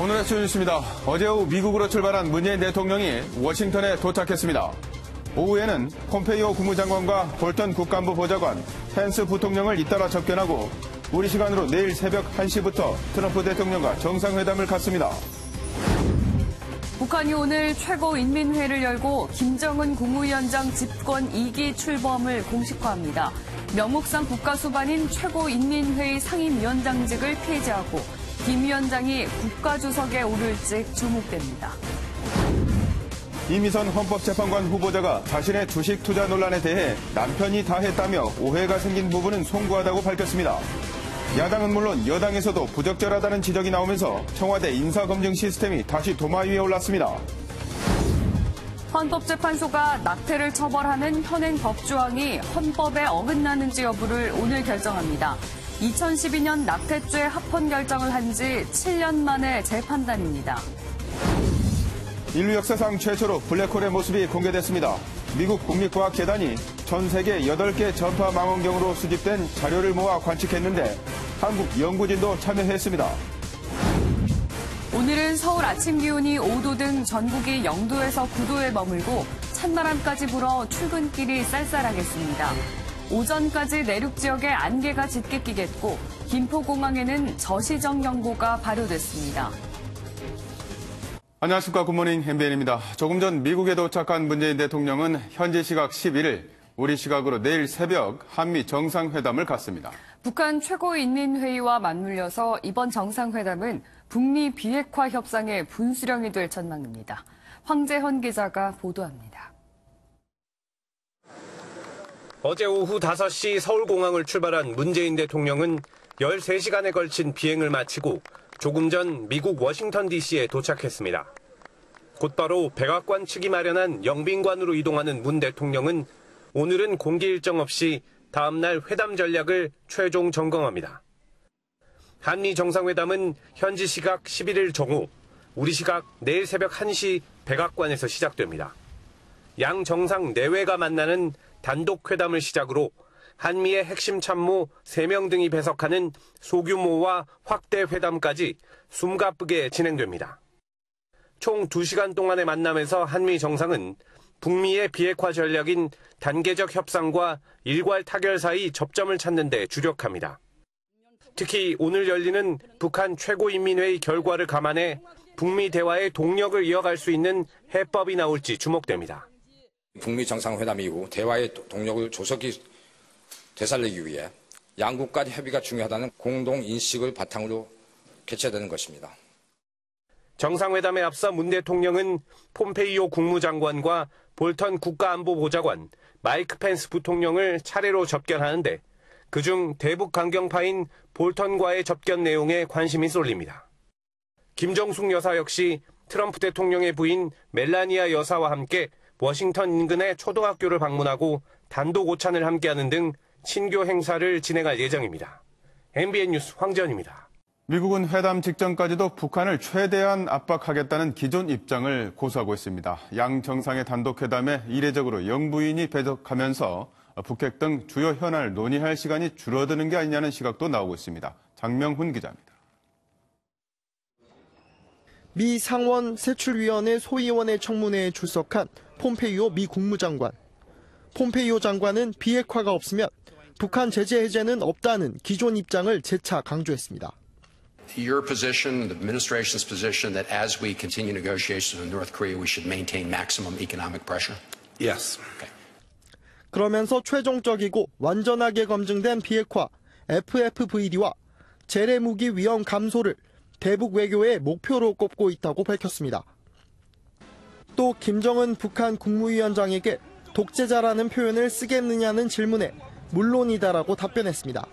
오늘의 주요 뉴스입니다. 어제 오후 미국으로 출발한 문재인 대통령이 워싱턴에 도착했습니다. 오후에는 폼페이오 국무장관과 볼턴 국가안보 보좌관, 펜스 부통령을 잇따라 접견하고 우리 시간으로 내일 새벽 1시부터 트럼프 대통령과 정상회담을 갖습니다. 북한이 오늘 최고인민회를 열고 김정은 국무위원장 집권 2기 출범을 공식화합니다. 명목상 국가수반인 최고인민회의 상임위원장직을 폐지하고 김 위원장이 국가주석에 오를지 주목됩니다. 이미선 헌법재판관 후보자가 자신의 주식 투자 논란에 대해 남편이 다 했다며 오해가 생긴 부분은 송구하다고 밝혔습니다. 야당은 물론 여당에서도 부적절하다는 지적이 나오면서 청와대 인사검증 시스템이 다시 도마 위에 올랐습니다. 헌법재판소가 낙태를 처벌하는 현행 법조항이 헌법에 어긋나는지 여부를 오늘 결정합니다. 2012년 낙태죄 합헌 결정을 한 지 7년 만에 재판단입니다. 인류 역사상 최초로 블랙홀의 모습이 공개됐습니다. 미국 국립과학재단이 전 세계 8개 전파 망원경으로 수집된 자료를 모아 관측했는데 한국 연구진도 참여했습니다. 오늘은 서울 아침 기온이 5도 등 전국이 0도에서 9도에 머물고 찬바람까지 불어 출근길이 쌀쌀하겠습니다. 오전까지 내륙 지역에 안개가 짙게 끼겠고 김포공항에는 저시정 경보가 발효됐습니다. 안녕하십니까. 굿모닝 MBN입니다. 조금 전 미국에 도착한 문재인 대통령은 현지 시각 11일, 우리 시각으로 내일 새벽 한미 정상회담을 갖습니다. 북한 최고인민회의와 맞물려서 이번 정상회담은 북미 비핵화 협상의 분수령이 될 전망입니다. 황재헌 기자가 보도합니다. 어제 오후 5시 서울공항을 출발한 문재인 대통령은 13시간에 걸친 비행을 마치고 조금 전 미국 워싱턴 DC에 도착했습니다. 곧바로 백악관 측이 마련한 영빈관으로 이동하는 문 대통령은 오늘은 공개 일정 없이 다음 날 회담 전략을 최종 점검합니다. 한미 정상회담은 현지 시각 11일 정오, 우리 시각 내일 새벽 1시 백악관에서 시작됩니다. 양 정상 내외가 만나는 단독 회담을 시작으로 한미의 핵심 참모 3명 등이 배석하는 소규모와 확대 회담까지 숨가쁘게 진행됩니다. 총 2시간 동안의 만남에서 한미 정상은 북미의 비핵화 전략인 단계적 협상과 일괄 타결 사이 접점을 찾는 데 주력합니다. 특히 오늘 열리는 북한 최고인민회의 결과를 감안해 북미 대화의 동력을 이어갈 수 있는 해법이 나올지 주목됩니다. 북미 정상회담 이후 대화의 동력을 조속히 되살리기 위해 양국 간 협의가 중요하다는 공동 인식을 바탕으로 개최되는 것입니다. 정상회담에 앞서 문 대통령은 폼페이오 국무장관과 볼턴 국가안보보좌관, 마이크 펜스 부통령을 차례로 접견하는데 그중 대북 강경파인 볼턴과의 접견 내용에 관심이 쏠립니다. 김정숙 여사 역시 트럼프 대통령의 부인 멜라니아 여사와 함께 워싱턴 인근의 초등학교를 방문하고 단독 오찬을 함께하는 등 친교 행사를 진행할 예정입니다. MBN 뉴스 황재헌입니다. 미국은 회담 직전까지도 북한을 최대한 압박하겠다는 기존 입장을 고수하고 있습니다. 양 정상의 단독 회담에 이례적으로 영부인이 배석하면서 북핵 등 주요 현안을 논의할 시간이 줄어드는 게 아니냐는 시각도 나오고 있습니다. 장명훈 기자입니다. 미 상원 세출위원회 소위원회 청문회에 출석한 폼페이오 미 국무장관. 폼페이오 장관은 비핵화가 없으면 북한 제재 해제는 없다는 기존 입장을 재차 강조했습니다. Your position, the administration's position, that as we continue negotiations with North Korea, we should maintain maximum economic pressure? Yes. Okay. 그러면서 최종적이고 완전하게 검증된 비핵화, FFVD와 재래무기 위험 감소를 대북 외교의 목표로 꼽고 있다고 밝혔습니다. 또 김정은 북한 국무위원장에게 독재자라는 표현을 쓰겠느냐는 질문에 물론이다라고 답변했습니다.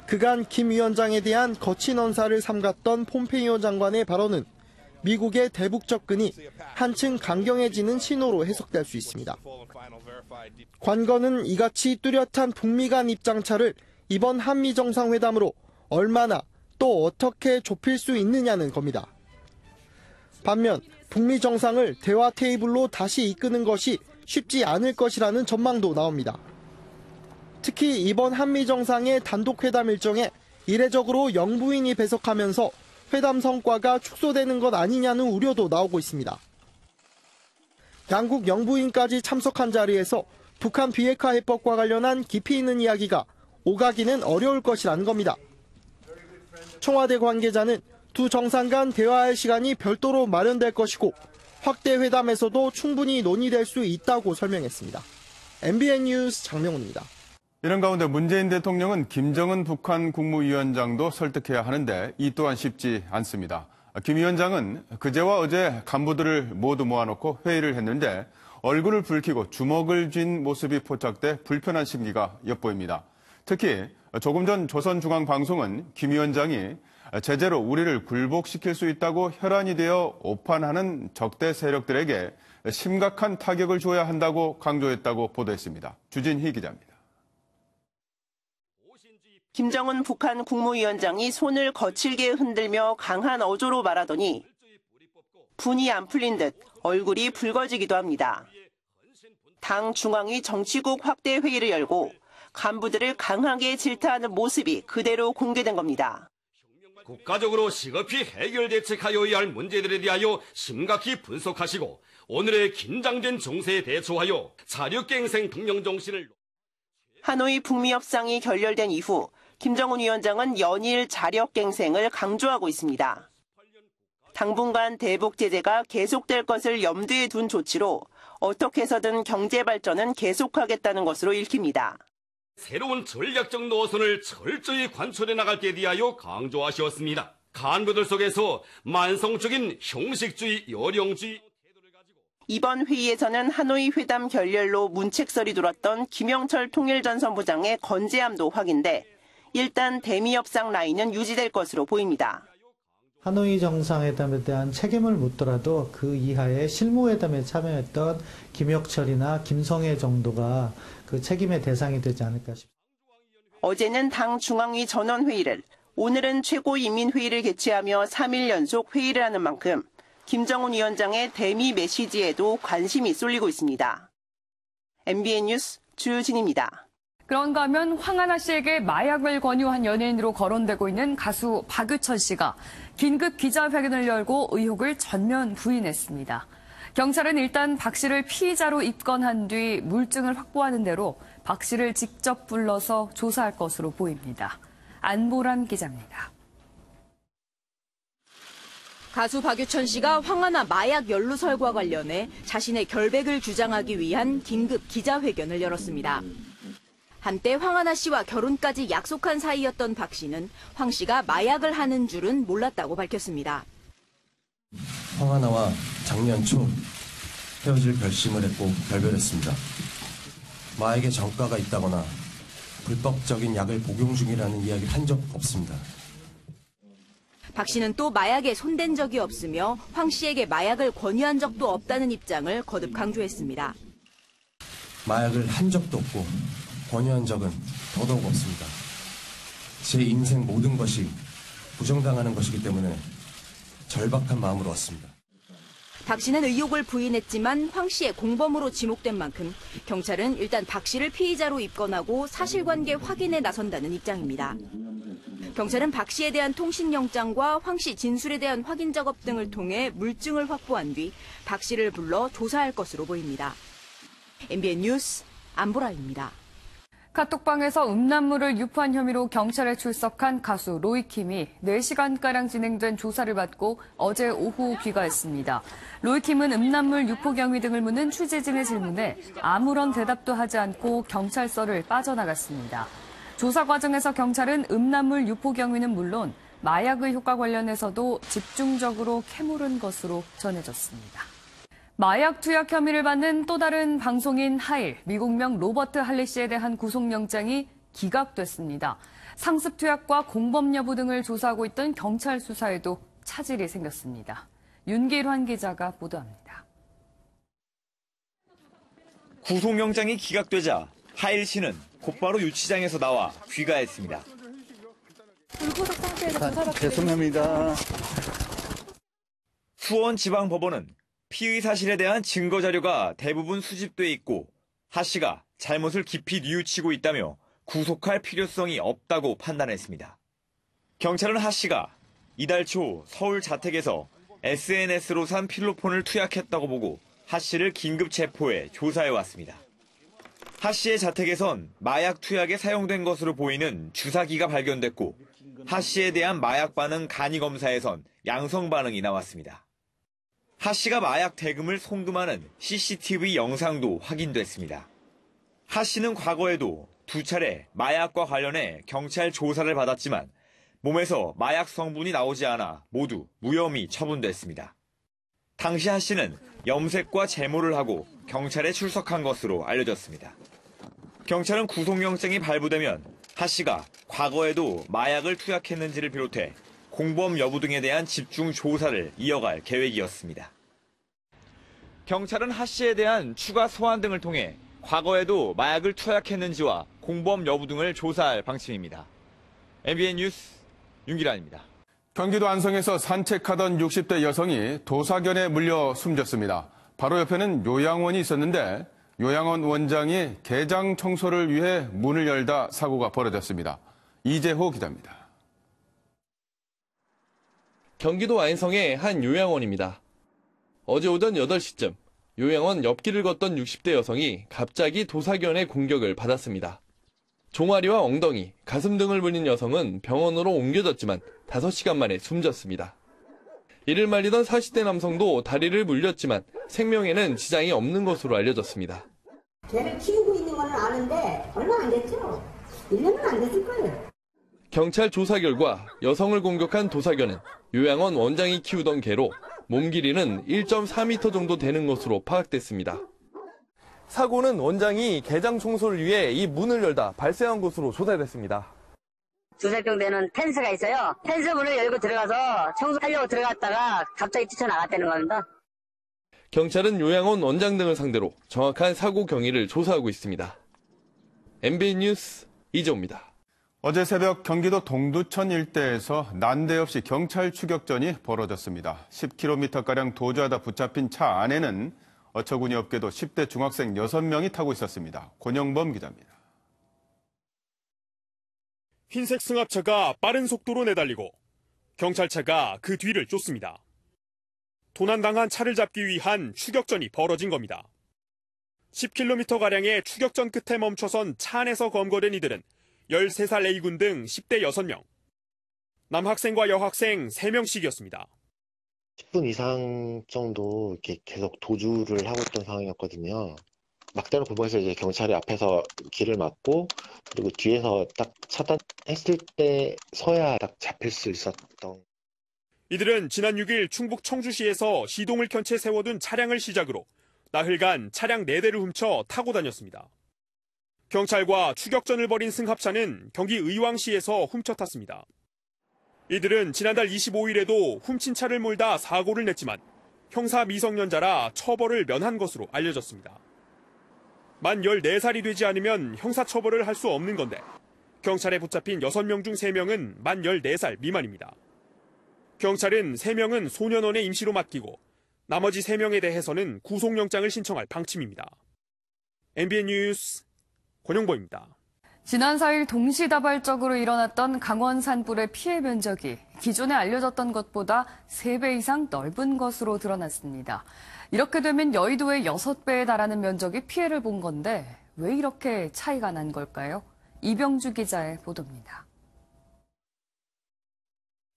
그간 김 위원장에 대한 거친 언사를 삼갔던 폼페이오 장관의 발언은 미국의 대북 접근이 한층 강경해지는 신호로 해석될 수 있습니다. 관건은 이같이 뚜렷한 북미 간 입장차를 이번 한미 정상회담으로 얼마나 또 어떻게 좁힐 수 있느냐는 겁니다. 반면 북미 정상을 대화 테이블로 다시 이끄는 것이 쉽지 않을 것이라는 전망도 나옵니다. 특히 이번 한미 정상의 단독 회담 일정에 이례적으로 영부인이 배석하면서 회담 성과가 축소되는 것 아니냐는 우려도 나오고 있습니다. 양국 영부인까지 참석한 자리에서 북한 비핵화 해법과 관련한 깊이 있는 이야기가 오가기는 어려울 것이라는 겁니다. 청와대 관계자는 두 정상 간 대화할 시간이 별도로 마련될 것이고 확대 회담에서도 충분히 논의될 수 있다고 설명했습니다. MBN 뉴스 장명훈입니다. 이런 가운데 문재인 대통령은 김정은 북한 국무위원장도 설득해야 하는데 이 또한 쉽지 않습니다. 김 위원장은 그제와 어제 간부들을 모두 모아놓고 회의를 했는데 얼굴을 붉히고 주먹을 쥔 모습이 포착돼 불편한 심기가 엿보입니다. 특히 조금 전 조선중앙방송은 김 위원장이 제재로 우리를 굴복시킬 수 있다고 혈안이 되어 오판하는 적대 세력들에게 심각한 타격을 줘야 한다고 강조했다고 보도했습니다. 주진희 기자입니다. 김정은 북한 국무위원장이 손을 거칠게 흔들며 강한 어조로 말하더니 분이 안 풀린 듯 얼굴이 붉어지기도 합니다. 당 중앙위 정치국 확대 회의를 열고 간부들을 강하게 질타하는 모습이 그대로 공개된 겁니다. 국가적으로 시급히 해결 대책하여야 할 문제들에 대하여 심각히 분석하시고 오늘의 긴장된 정세에 대처하여 자력갱생 동령 정신을 하노이 북미 협상이 결렬된 이후 김정은 위원장은 연일 자력갱생을 강조하고 있습니다. 당분간 대북 제재가 계속될 것을 염두에 둔 조치로 어떻게 해서든 경제 발전은 계속하겠다는 것으로 읽힙니다. 새로운 전략적 노선을 철저히 관철해 나갈 때 대하여 강조하셨습니다. 간부들 속에서 만성적인 형식주의, 요령주의 이번 회의에서는 하노이 회담 결렬로 문책설이 돌았던 김영철 통일전선부장의 건재함도 확인돼 일단 대미 협상 라인은 유지될 것으로 보입니다. 하노이 정상회담에 대한 책임을 묻더라도 그 이하의 실무회담에 참여했던 김혁철이나 김성애 정도가 그 책임의 대상이 되지 않을까 싶습니다. 어제는 당 중앙위 전원회의를, 오늘은 최고인민회의를 개최하며 3일 연속 회의를 하는 만큼 김정은 위원장의 대미 메시지에도 관심이 쏠리고 있습니다. MBN 뉴스 주진입니다. 그런가 하면 황하나 씨에게 마약을 권유한 연예인으로 거론되고 있는 가수 박유천 씨가 긴급 기자회견을 열고 의혹을 전면 부인했습니다. 경찰은 일단 박 씨를 피의자로 입건한 뒤 물증을 확보하는 대로 박 씨를 직접 불러서 조사할 것으로 보입니다. 안보란 기자입니다. 가수 박유천 씨가 황하나 마약 연루설과 관련해 자신의 결백을 주장하기 위한 긴급 기자회견을 열었습니다. 한때 황하나 씨와 결혼까지 약속한 사이였던 박 씨는 황 씨가 마약을 하는 줄은 몰랐다고 밝혔습니다. 황하나와 작년 초 헤어질 결심을 했고 결별했습니다. 마약에 전과가 있다거나 불법적인 약을 복용 중이라는 이야기를 한 적 없습니다. 박 씨는 또 마약에 손댄 적이 없으며 황 씨에게 마약을 권유한 적도 없다는 입장을 거듭 강조했습니다. 마약을 한 적도 없고 권유한 적은 더더욱 없습니다. 제 인생 모든 것이 부정당하는 것이기 때문에 절박한 마음으로 왔습니다. 박 씨는 의혹을 부인했지만 황 씨의 공범으로 지목된 만큼 경찰은 일단 박 씨를 피의자로 입건하고 사실관계 확인에 나선다는 입장입니다. 경찰은 박 씨에 대한 통신영장과 황 씨 진술에 대한 확인 작업 등을 통해 물증을 확보한 뒤 박 씨를 불러 조사할 것으로 보입니다. MBN 뉴스 안보라입니다. 카톡방에서 음란물을 유포한 혐의로 경찰에 출석한 가수 로이킴이 4시간가량 진행된 조사를 받고 어제 오후 귀가했습니다. 로이킴은 음란물 유포 경위 등을 묻는 취재진의 질문에 아무런 대답도 하지 않고 경찰서를 빠져나갔습니다. 조사 과정에서 경찰은 음란물 유포 경위는 물론 마약 의혹과 관련해서도 집중적으로 캐물은 것으로 전해졌습니다. 마약 투약 혐의를 받는 또 다른 방송인 하일, 미국명 로버트 할리 씨에 대한 구속영장이 기각됐습니다. 상습 투약과 공범 여부 등을 조사하고 있던 경찰 수사에도 차질이 생겼습니다. 윤길환 기자가 보도합니다. 구속영장이 기각되자 하일 씨는 곧바로 유치장에서 나와 귀가했습니다. 불구속 상태에서 조사받고 죄송합니다. 수원지방법원은 피의 사실에 대한 증거 자료가 대부분 수집돼 있고 하 씨가 잘못을 깊이 뉘우치고 있다며 구속할 필요성이 없다고 판단했습니다. 경찰은 하 씨가 이달 초 서울 자택에서 SNS로 산 필로폰을 투약했다고 보고 하 씨를 긴급 체포해 조사해 왔습니다. 하 씨의 자택에선 마약 투약에 사용된 것으로 보이는 주사기가 발견됐고 하 씨에 대한 마약 반응 간이 검사에선 양성 반응이 나왔습니다. 하 씨가 마약 대금을 송금하는 CCTV 영상도 확인됐습니다. 하 씨는 과거에도 2차례 마약과 관련해 경찰 조사를 받았지만 몸에서 마약 성분이 나오지 않아 모두 무혐의 처분됐습니다. 당시 하 씨는 염색과 제모를 하고 경찰에 출석한 것으로 알려졌습니다. 경찰은 구속영장이 발부되면 하 씨가 과거에도 마약을 투약했는지를 비롯해 공범 여부 등에 대한 집중 조사를 이어갈 계획이었습니다. 경찰은 하 씨에 대한 추가 소환 등을 통해 과거에도 마약을 투약했는지와 공범 여부 등을 조사할 방침입니다. MBN 뉴스 윤기란입니다. 경기도 안성에서 산책하던 60대 여성이 도사견에 물려 숨졌습니다. 바로 옆에는 요양원이 있었는데 요양원 원장이 개장 청소를 위해 문을 열다 사고가 벌어졌습니다. 이재호 기자입니다. 경기도 안성의 한 요양원입니다. 어제 오전 8시쯤 요양원 옆길을 걷던 60대 여성이 갑자기 도사견의 공격을 받았습니다. 종아리와 엉덩이, 가슴 등을 물린 여성은 병원으로 옮겨졌지만 5시간 만에 숨졌습니다. 이를 말리던 40대 남성도 다리를 물렸지만 생명에는 지장이 없는 것으로 알려졌습니다. 개를 키우고 있는 건 아는데 얼마 안 됐죠? 1년은 안 됐을 거예요. 경찰 조사 결과 여성을 공격한 도사견은 요양원 원장이 키우던 개로 몸 길이는 1.4m 정도 되는 것으로 파악됐습니다. 사고는 원장이 개장 청소를 위해 이 문을 열다 발생한 것으로 조사됐습니다. 2살 정도 되는 펜스가 있어요. 펜스 문을 열고 들어가서 청소하려고 들어갔다가 갑자기 뛰쳐나갔다는 겁니다. 경찰은 요양원 원장 등을 상대로 정확한 사고 경위를 조사하고 있습니다. MBN 뉴스 이재호입니다. 어제 새벽 경기도 동두천 일대에서 난데없이 경찰 추격전이 벌어졌습니다. 10km가량 도주하다 붙잡힌 차 안에는 어처구니 없게도 10대 중학생 6명이 타고 있었습니다. 권영범 기자입니다. 흰색 승합차가 빠른 속도로 내달리고 경찰차가 그 뒤를 쫓습니다. 도난당한 차를 잡기 위한 추격전이 벌어진 겁니다. 10km가량의 추격전 끝에 멈춰선 차 안에서 검거된 이들은 13살 A군 등 10대 6명, 남학생과 여학생 3명씩이었습니다. 10분 이상 정도 이렇게 계속 도주를 하고 있던 상황이었거든요. 막다른 구멍에서 이제 경찰이 앞에서 길을 막고 그리고 뒤에서 딱 차단했을 때 서야 딱 잡힐 수 있었던. 이들은 지난 6일 충북 청주시에서 시동을 켠 채 세워둔 차량을 시작으로 나흘간 차량 4대를 훔쳐 타고 다녔습니다. 경찰과 추격전을 벌인 승합차는 경기 의왕시에서 훔쳐탔습니다. 이들은 지난달 25일에도 훔친 차를 몰다 사고를 냈지만 형사 미성년자라 처벌을 면한 것으로 알려졌습니다. 만 14살이 되지 않으면 형사처벌을 할 수 없는 건데 경찰에 붙잡힌 6명 중 3명은 만 14살 미만입니다. 경찰은 3명은 소년원에 임시로 맡기고 나머지 3명에 대해서는 구속영장을 신청할 방침입니다. MBN 뉴스 권영보입니다. 지난 4일 동시다발적으로 일어났던 강원 산불의 피해 면적이 기존에 알려졌던 것보다 3배 이상 넓은 것으로 드러났습니다. 이렇게 되면 여의도의 6배에 달하는 면적이 피해를 본 건데 왜 이렇게 차이가 난 걸까요? 이병주 기자의 보도입니다.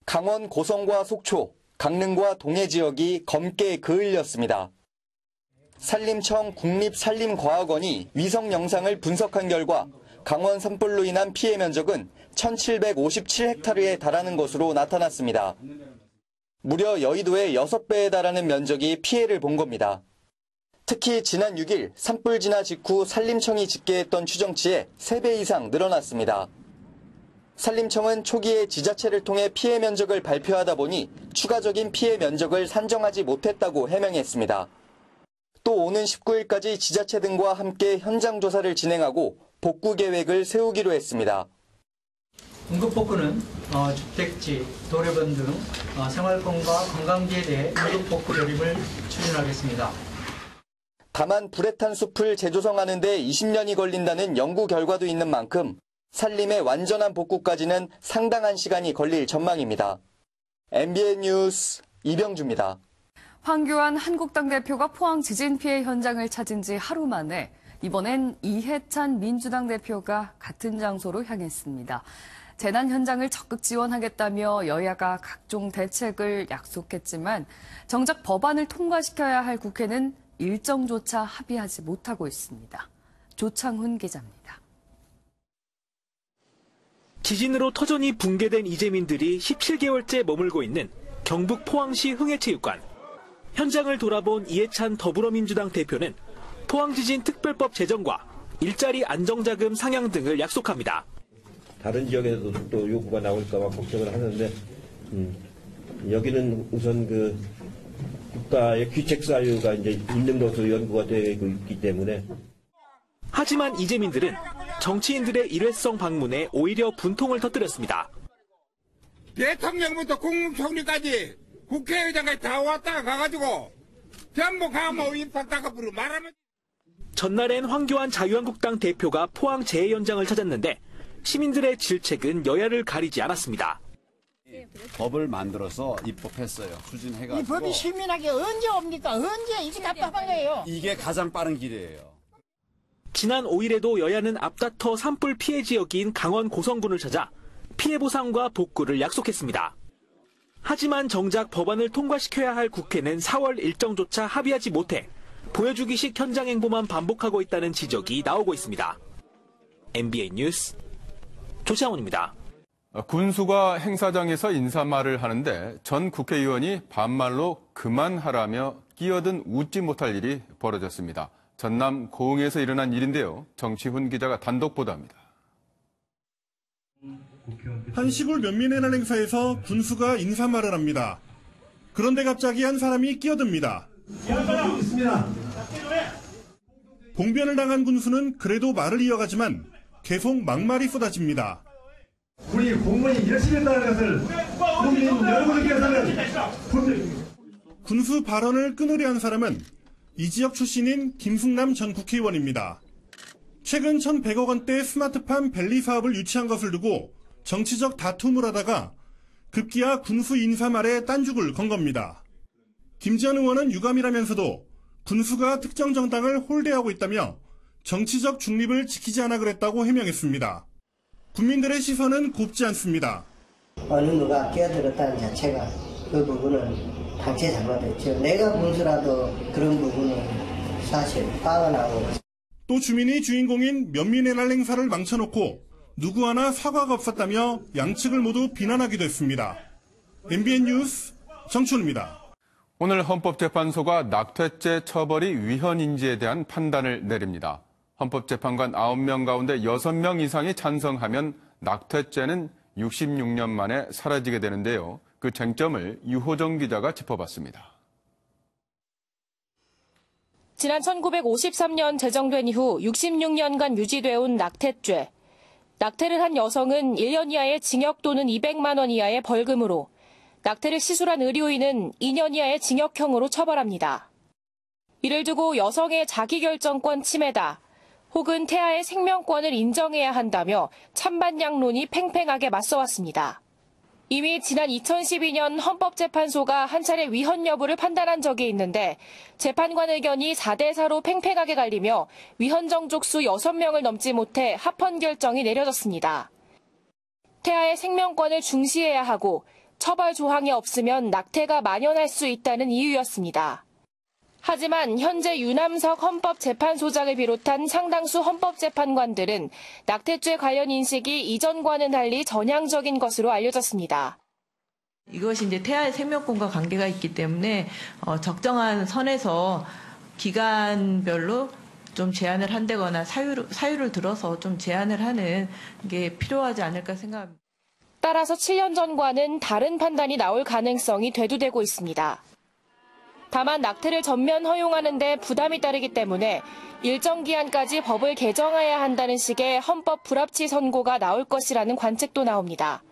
강원 고성과 속초, 강릉과 동해 지역이 검게 그을렸습니다. 산림청 국립산림과학원이 위성 영상을 분석한 결과 강원 산불로 인한 피해 면적은 1,757헥타르에 달하는 것으로 나타났습니다. 무려 여의도의 6배에 달하는 면적이 피해를 본 겁니다. 특히 지난 6일 산불 진화 직후 산림청이 집계했던 추정치에 3배 이상 늘어났습니다. 산림청은 초기에 지자체를 통해 피해 면적을 발표하다 보니 추가적인 피해 면적을 산정하지 못했다고 해명했습니다. 또 오는 19일까지 지자체 등과 함께 현장 조사를 진행하고 복구 계획을 세우기로 했습니다. 응급복구는 주택지, 도로변 등 생활권과 관광지에 대해 응급복구 조립을 추진하겠습니다. 다만 불에 탄 숲을 재조성하는 데 20년이 걸린다는 연구 결과도 있는 만큼 산림의 완전한 복구까지는 상당한 시간이 걸릴 전망입니다. MBN 뉴스 이병주입니다. 황교안 한국당 대표가 포항 지진 피해 현장을 찾은 지 하루 만에 이번엔 이해찬 민주당 대표가 같은 장소로 향했습니다. 재난 현장을 적극 지원하겠다며 여야가 각종 대책을 약속했지만 정작 법안을 통과시켜야 할 국회는 일정조차 합의하지 못하고 있습니다. 조창훈 기자입니다. 지진으로 터전이 붕괴된 이재민들이 17개월째 머물고 있는 경북 포항시 흥해체육관. 현장을 돌아본 이해찬 더불어민주당 대표는 포항지진 특별법 제정과 일자리 안정자금 상향 등을 약속합니다. 다른 지역에서도 또 요구가 나올까 봐 걱정을 하는데 여기는 우선 그 국가의 귀책 사유가 이제 있는 것으로 연구가 되고 있기 때문에. 하지만 이재민들은 정치인들의 일회성 방문에 오히려 분통을 터뜨렸습니다. 대통령부터 국무총리까지 국회의장까지 다 왔다가 가가지고 전부 가면 입학다가 부르 말하면. 전날엔 황교안 자유한국당 대표가 포항 재해 현장을 찾았는데 시민들의 질책은 여야를 가리지 않았습니다. 법을 만들어서 입법했어요. 추진해가지고. 이 법이 시민에게 언제 옵니까? 언제 이게 답답한 거예요. 이게 가장 빠른 길이에요. 지난 5일에도 여야는 앞다퉈 산불 피해 지역인 강원 고성군을 찾아 피해 보상과 복구를 약속했습니다. 하지만 정작 법안을 통과시켜야 할 국회는 4월 일정조차 합의하지 못해 보여주기식 현장 행보만 반복하고 있다는 지적이 나오고 있습니다. MBN 뉴스 조창훈입니다. 군수가 행사장에서 인사말을 하는데 전 국회의원이 반말로 그만하라며 끼어든 웃지 못할 일이 벌어졌습니다. 전남 고흥에서 일어난 일인데요. 정치훈 기자가 단독 보도합니다. 한 시골 면민회날 행사에서 군수가 인사말을 합니다. 그런데 갑자기 한 사람이 끼어듭니다. 봉변을 당한 군수는 그래도 말을 이어가지만 계속 막말이 쏟아집니다. 우리 공무원이 열심히 했다는 것을 국민 여러분께서는 군수 발언을 끊으려 한 사람은 이 지역 출신인 김숙남 전 국회의원입니다. 최근 1,100억 원대 스마트팜 밸리 사업을 유치한 것을 두고 정치적 다툼을 하다가 급기야 군수 인사말에 딴죽을 건 겁니다. 김 전 의원은 유감이라면서도 군수가 특정 정당을 홀대하고 있다며 정치적 중립을 지키지 않아 그랬다고 해명했습니다. 국민들의 시선은 곱지 않습니다. 어느 누가 끼어들었다는 자체가 그 부분은 단체 잘못했죠. 내가 군수라도 그런 부분은 사실 빠져나오고. 또 주민이 주인공인 면민의 행사를 망쳐놓고 누구 하나 사과가 없었다며 양측을 모두 비난하기도 했습니다. MBN 뉴스 정춘우입니다. 오늘 헌법재판소가 낙태죄 처벌이 위헌인지에 대한 판단을 내립니다. 헌법재판관 9명 가운데 6명 이상이 찬성하면 낙태죄는 66년 만에 사라지게 되는데요. 그 쟁점을 유호정 기자가 짚어봤습니다. 지난 1953년 제정된 이후 66년간 유지되어 온 낙태죄. 낙태를 한 여성은 1년 이하의 징역 또는 200만 원 이하의 벌금으로, 낙태를 시술한 의료인은 2년 이하의 징역형으로 처벌합니다. 이를 두고 여성의 자기결정권 침해다, 혹은 태아의 생명권을 인정해야 한다며 찬반양론이 팽팽하게 맞서왔습니다. 이미 지난 2012년 헌법재판소가 한 차례 위헌 여부를 판단한 적이 있는데 재판관 의견이 4대4로 팽팽하게 갈리며 위헌 정족수 6명을 넘지 못해 합헌 결정이 내려졌습니다. 태아의 생명권을 중시해야 하고 처벌 조항이 없으면 낙태가 만연할 수 있다는 이유였습니다. 하지만 현재 유남석 헌법재판소장을 비롯한 상당수 헌법재판관들은 낙태죄 관련 인식이 이전과는 달리 전향적인 것으로 알려졌습니다. 이것이 이제 태아의 생명권과 관계가 있기 때문에 적정한 선에서 기간별로 좀 제한을 한다거나 사유를 들어서 좀 제한을 하는 게 필요하지 않을까 생각합니다. 따라서 7년 전과는 다른 판단이 나올 가능성이 대두되고 있습니다. 다만 낙태를 전면 허용하는 데 부담이 따르기 때문에 일정 기한까지 법을 개정해야 한다는 식의 헌법 불합치 선고가 나올 것이라는 관측도 나옵니다.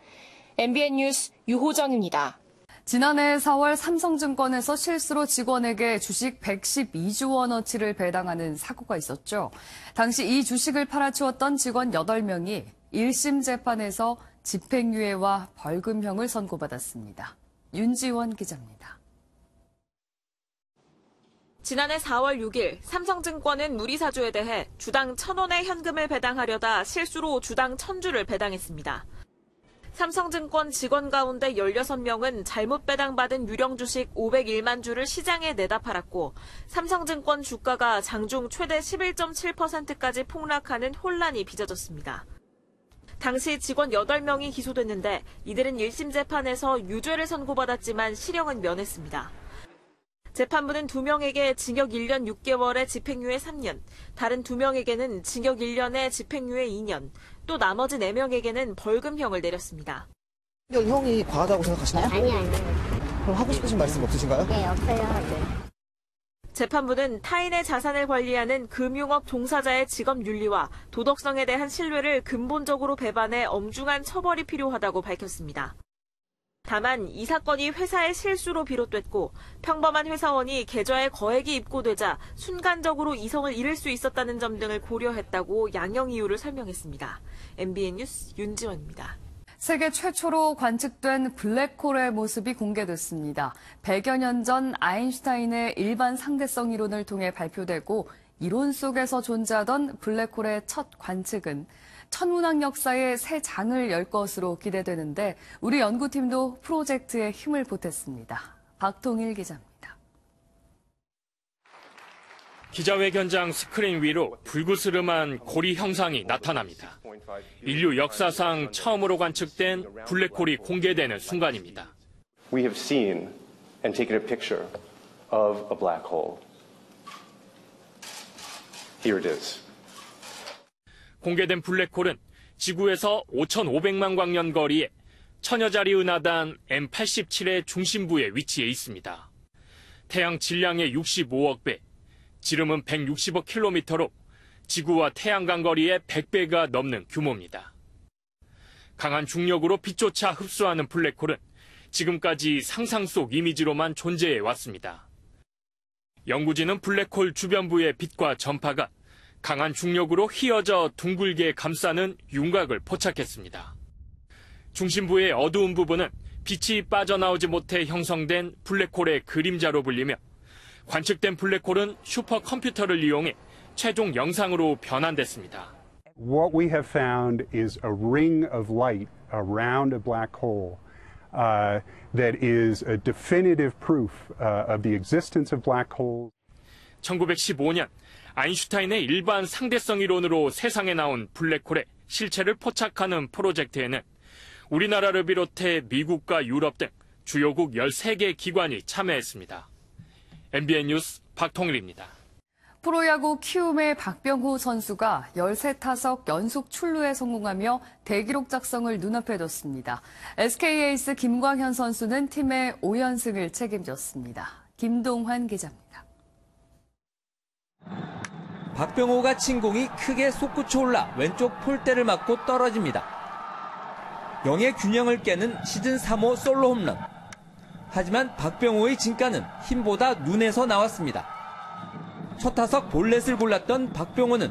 MBN 뉴스 유호정입니다. 지난해 4월 삼성증권에서 실수로 직원에게 주식 112조 원어치를 배당하는 사고가 있었죠. 당시 이 주식을 팔아치웠던 직원 8명이 1심 재판에서 집행유예와 벌금형을 선고받았습니다. 윤지원 기자입니다. 지난해 4월 6일 삼성증권은 무리사주에 대해 주당 1,000원의 현금을 배당하려다 실수로 주당 1,000주를 배당했습니다. 삼성증권 직원 가운데 16명은 잘못 배당받은 유령 주식 501만 주를 시장에 내다 팔았고 삼성증권 주가가 장중 최대 11.7%까지 폭락하는 혼란이 빚어졌습니다. 당시 직원 8명이 기소됐는데 이들은 1심 재판에서 유죄를 선고받았지만 실형은 면했습니다. 재판부는 2명에게 징역 1년 6개월에 집행유예 3년, 다른 2명에게는 징역 1년에 집행유예 2년, 또 나머지 4명에게는 벌금형을 내렸습니다. 형이 과하다고 생각하시나요? 아니요. 그럼 하고 싶으신 말씀 없으신가요? 네, 없어요. 재판부는 타인의 자산을 관리하는 금융업 종사자의 직업 윤리와 도덕성에 대한 신뢰를 근본적으로 배반해 엄중한 처벌이 필요하다고 밝혔습니다. 다만 이 사건이 회사의 실수로 비롯됐고 평범한 회사원이 계좌에 거액이 입고되자 순간적으로 이성을 잃을 수 있었다는 점 등을 고려했다고 양형 이유를 설명했습니다. MBN 뉴스 윤지원입니다. 세계 최초로 관측된 블랙홀의 모습이 공개됐습니다. 100여 년 전 아인슈타인의 일반 상대성 이론을 통해 발표되고 이론 속에서 존재하던 블랙홀의 첫 관측은 천문학 역사의 새 장을 열 것으로 기대되는데 우리 연구팀도 프로젝트에 힘을 보탰습니다. 박통일 기자입니다. 기자회견장 스크린 위로 불그스름한 고리 형상이 나타납니다. 인류 역사상 처음으로 관측된 블랙홀이 공개되는 순간입니다. We have seen and taken a picture of a black hole. Here it is. 공개된 블랙홀은 지구에서 5,500만 광년 거리에 천여자리 은하단 M87의 중심부에 위치해 있습니다. 태양 질량의 65억 배, 지름은 160억 킬로미터로 지구와 태양 간 거리의 100배가 넘는 규모입니다. 강한 중력으로 빛조차 흡수하는 블랙홀은 지금까지 상상 속 이미지로만 존재해 왔습니다. 연구진은 블랙홀 주변부의 빛과 전파가 강한 중력으로 휘어져 둥글게 감싸는 윤곽을 포착했습니다. 중심부의 어두운 부분은 빛이 빠져나오지 못해 형성된 블랙홀의 그림자로 불리며 관측된 블랙홀은 슈퍼컴퓨터를 이용해 최종 영상으로 변환됐습니다. What we have found is a ring of light around a black hole that is a definitive proof of the existence of black holes. 1915년 아인슈타인의 일반 상대성 이론으로 세상에 나온 블랙홀의 실체를 포착하는 프로젝트에는 우리나라를 비롯해 미국과 유럽 등 주요국 13개 기관이 참여했습니다. MBN 뉴스 박통일입니다. 프로야구 키움의 박병호 선수가 13타석 연속 출루에 성공하며 대기록 작성을 눈앞에 뒀습니다. SK 에이스 김광현 선수는 팀의 5연승을 책임졌습니다. 김동환 기자입니다. 박병호가 친 공이 크게 솟구쳐 올라 왼쪽 폴대를 맞고 떨어집니다. 영의 균형을 깨는 시즌 3호 솔로 홈런. 하지만 박병호의 진가는 힘보다 눈에서 나왔습니다. 첫 타석 볼넷을 골랐던 박병호는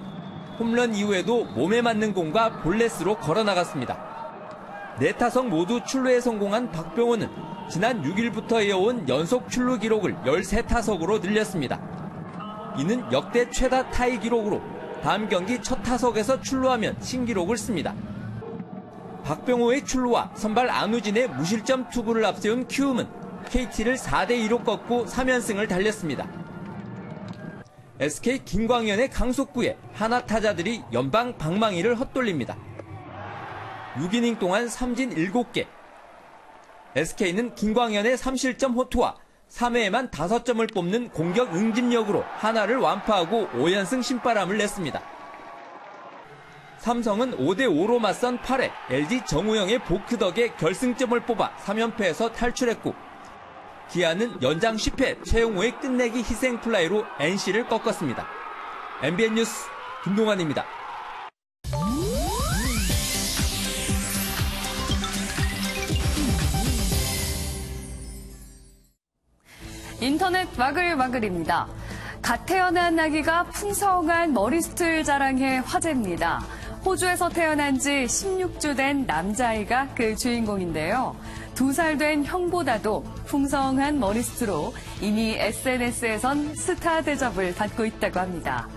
홈런 이후에도 몸에 맞는 공과 볼넷으로 걸어나갔습니다. 4타석 모두 출루에 성공한 박병호는 지난 6일부터 이어온 연속 출루 기록을 13타석으로 늘렸습니다. 이는 역대 최다 타이 기록으로 다음 경기 첫 타석에서 출루하면 신기록을 씁니다. 박병호의 출루와 선발 안우진의 무실점 투구를 앞세운 키움은 KT를 4대2로 꺾고 3연승을 달렸습니다. SK 김광현의 강속구에 하나 타자들이 연방 방망이를 헛돌립니다. 6이닝 동안 삼진 7개. SK는 김광현의 3실점 호투와 3회에만 5점을 뽑는 공격 응집력으로 하나를 완파하고 5연승 신바람을 냈습니다. 삼성은 5대5로 맞선 8회 LG 정우영의 보크 덕에 결승점을 뽑아 3연패에서 탈출했고 기아는 연장 10회 최용호의 끝내기 희생플라이로 NC를 꺾었습니다. MBN 뉴스 김동환입니다. 인터넷 와글와글입니다. 갓 태어난 아기가 풍성한 머리숱을 자랑해 화제입니다. 호주에서 태어난 지 16주 된 남자아이가 그 주인공인데요. 2살 된 형보다도 풍성한 머리숱으로 이미 SNS에선 스타 대접을 받고 있다고 합니다.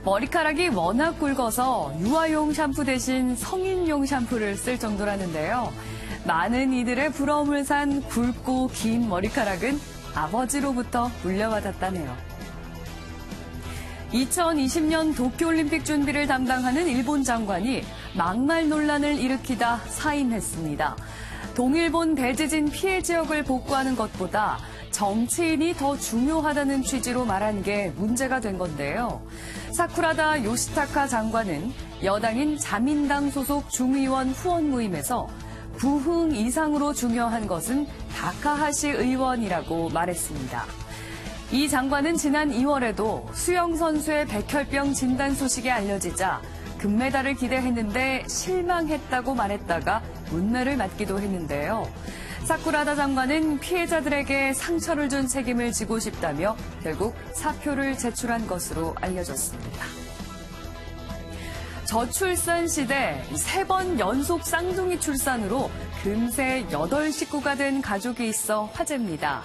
머리카락이 워낙 굵어서 유아용 샴푸 대신 성인용 샴푸를 쓸 정도라는데요. 많은 이들의 부러움을 산 굵고 긴 머리카락은 아버지로부터 물려받았다네요. 2020년 도쿄올림픽 준비를 담당하는 일본 장관이 막말 논란을 일으키다 사임했습니다. 동일본 대지진 피해 지역을 복구하는 것보다 정치인이 더 중요하다는 취지로 말한 게 문제가 된 건데요. 사쿠라다 요시타카 장관은 여당인 자민당 소속 중의원 후원 모임에서 부흥 이상으로 중요한 것은 다카하시 의원이라고 말했습니다. 이 장관은 지난 2월에도 수영 선수의 백혈병 진단 소식이 알려지자 금메달을 기대했는데 실망했다고 말했다가 문매를 맞기도 했는데요. 사쿠라다 장관은 피해자들에게 상처를 준 책임을 지고 싶다며 결국 사표를 제출한 것으로 알려졌습니다. 저출산 시대 3번 연속 쌍둥이 출산으로 금세 8식구가 된 가족이 있어 화제입니다.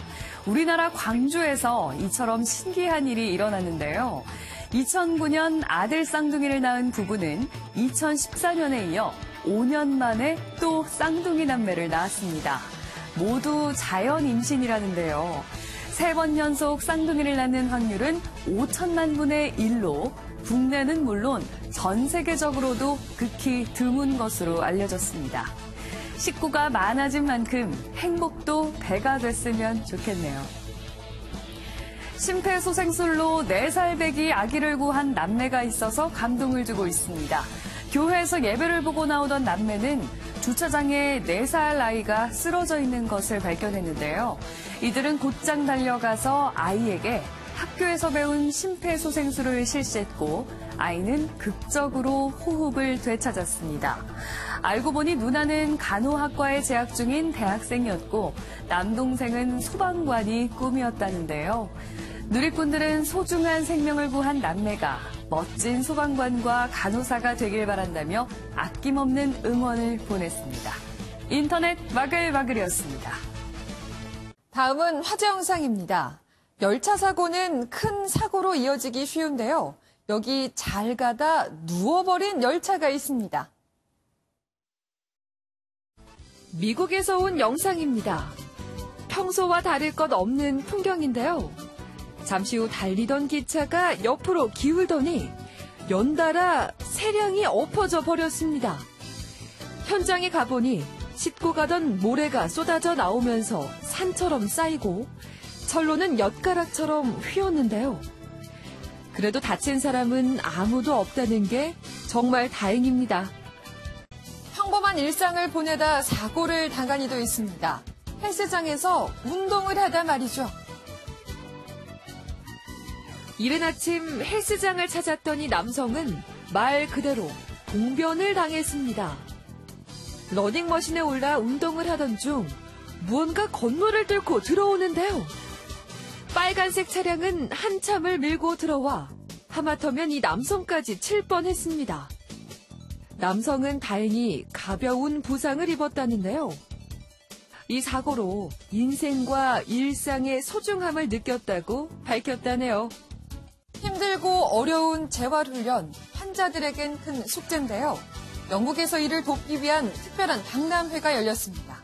우리나라 광주에서 이처럼 신기한 일이 일어났는데요. 2009년 아들 쌍둥이를 낳은 부부는 2014년에 이어 5년 만에 또 쌍둥이 남매를 낳았습니다. 모두 자연 임신이라는데요. 3번 연속 쌍둥이를 낳는 확률은 5천만 분의 1로 국내는 물론 전 세계적으로도 극히 드문 것으로 알려졌습니다. 식구가 많아진 만큼 행복도 배가 됐으면 좋겠네요. 심폐소생술로 4살 배기 아기를 구한 남매가 있어서 감동을 주고 있습니다. 교회에서 예배를 보고 나오던 남매는 주차장에 4살 아이가 쓰러져 있는 것을 발견했는데요. 이들은 곧장 달려가서 아이에게 학교에서 배운 심폐소생술을 실시했고 아이는 극적으로 호흡을 되찾았습니다. 알고 보니 누나는 간호학과에 재학 중인 대학생이었고 남동생은 소방관이 꿈이었다는데요. 누리꾼들은 소중한 생명을 구한 남매가 멋진 소방관과 간호사가 되길 바란다며 아낌없는 응원을 보냈습니다. 인터넷 와글와글이었습니다. 다음은 화재 영상입니다. 열차 사고는 큰 사고로 이어지기 쉬운데요. 여기 잘 가다 누워버린 열차가 있습니다. 미국에서 온 영상입니다. 평소와 다를 것 없는 풍경인데요. 잠시 후 달리던 기차가 옆으로 기울더니 연달아 세량이 엎어져 버렸습니다. 현장에 가보니 싣고 가던 모래가 쏟아져 나오면서 산처럼 쌓이고 철로는 엿가락처럼 휘었는데요. 그래도 다친 사람은 아무도 없다는 게 정말 다행입니다. 평범한 일상을 보내다 사고를 당한 이도 있습니다. 헬스장에서 운동을 하다 말이죠. 이른 아침 헬스장을 찾았더니 남성은 말 그대로 봉변을 당했습니다. 러닝머신에 올라 운동을 하던 중 무언가 건물을 뚫고 들어오는데요. 빨간색 차량은 한참을 밀고 들어와 하마터면 이 남성까지 칠 뻔했습니다. 남성은 다행히 가벼운 부상을 입었다는데요. 이 사고로 인생과 일상의 소중함을 느꼈다고 밝혔다네요. 힘들고 어려운 재활훈련, 환자들에겐 큰 숙제인데요. 영국에서 이를 돕기 위한 특별한 박람회가 열렸습니다.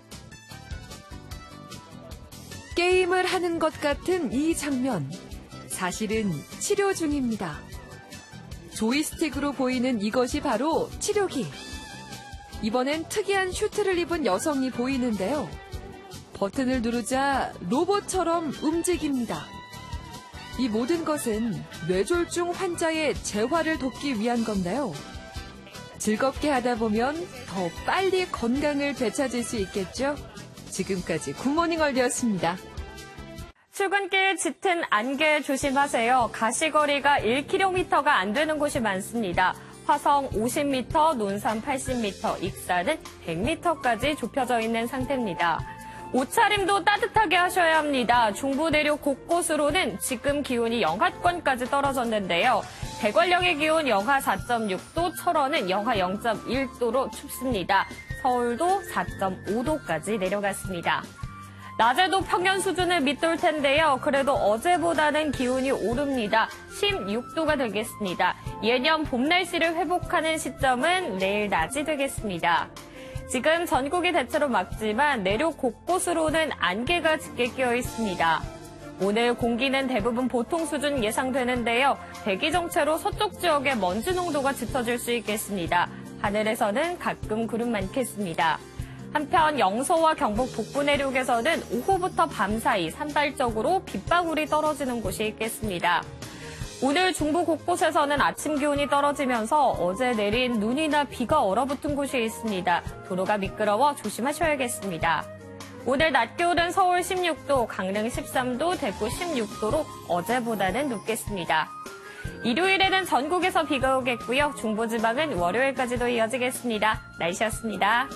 게임을 하는 것 같은 이 장면, 사실은 치료 중입니다. 조이스틱으로 보이는 이것이 바로 치료기. 이번엔 특이한 슈트를 입은 여성이 보이는데요. 버튼을 누르자 로봇처럼 움직입니다. 이 모든 것은 뇌졸중 환자의 재활을 돕기 위한 건데요. 즐겁게 하다 보면 더 빨리 건강을 되찾을 수 있겠죠? 지금까지 굿모닝 월드였습니다. 출근길 짙은 안개 조심하세요. 가시거리가 1km가 안 되는 곳이 많습니다. 화성 50m, 논산 80m, 익산은 100m까지 좁혀져 있는 상태입니다. 옷차림도 따뜻하게 하셔야 합니다. 중부 내륙 곳곳으로는 지금 기온이 영하권까지 떨어졌는데요. 대관령의 기온 영하 4.6도, 철원은 영하 0.1도로 춥습니다. 서울도 4.5도까지 내려갔습니다. 낮에도 평년 수준을 밑돌 텐데요. 그래도 어제보다는 기온이 오릅니다. 16도가 되겠습니다. 예년 봄 날씨를 회복하는 시점은 내일 낮이 되겠습니다. 지금 전국이 대체로 맑지만 내륙 곳곳으로는 안개가 짙게 끼어 있습니다. 오늘 공기는 대부분 보통 수준 예상되는데요. 대기 정체로 서쪽 지역의 먼지 농도가 짙어질 수 있겠습니다. 하늘에서는 가끔 구름 많겠습니다. 한편 영서와 경북 북부 내륙에서는 오후부터 밤 사이 산발적으로 빗방울이 떨어지는 곳이 있겠습니다. 오늘 중부 곳곳에서는 아침 기온이 떨어지면서 어제 내린 눈이나 비가 얼어붙은 곳이 있습니다. 도로가 미끄러워 조심하셔야겠습니다. 오늘 낮 기온은 서울 16도, 강릉 13도, 대구 16도로 어제보다는 높겠습니다. 일요일에는 전국에서 비가 오겠고요. 중부지방은 월요일까지도 이어지겠습니다. 날씨였습니다.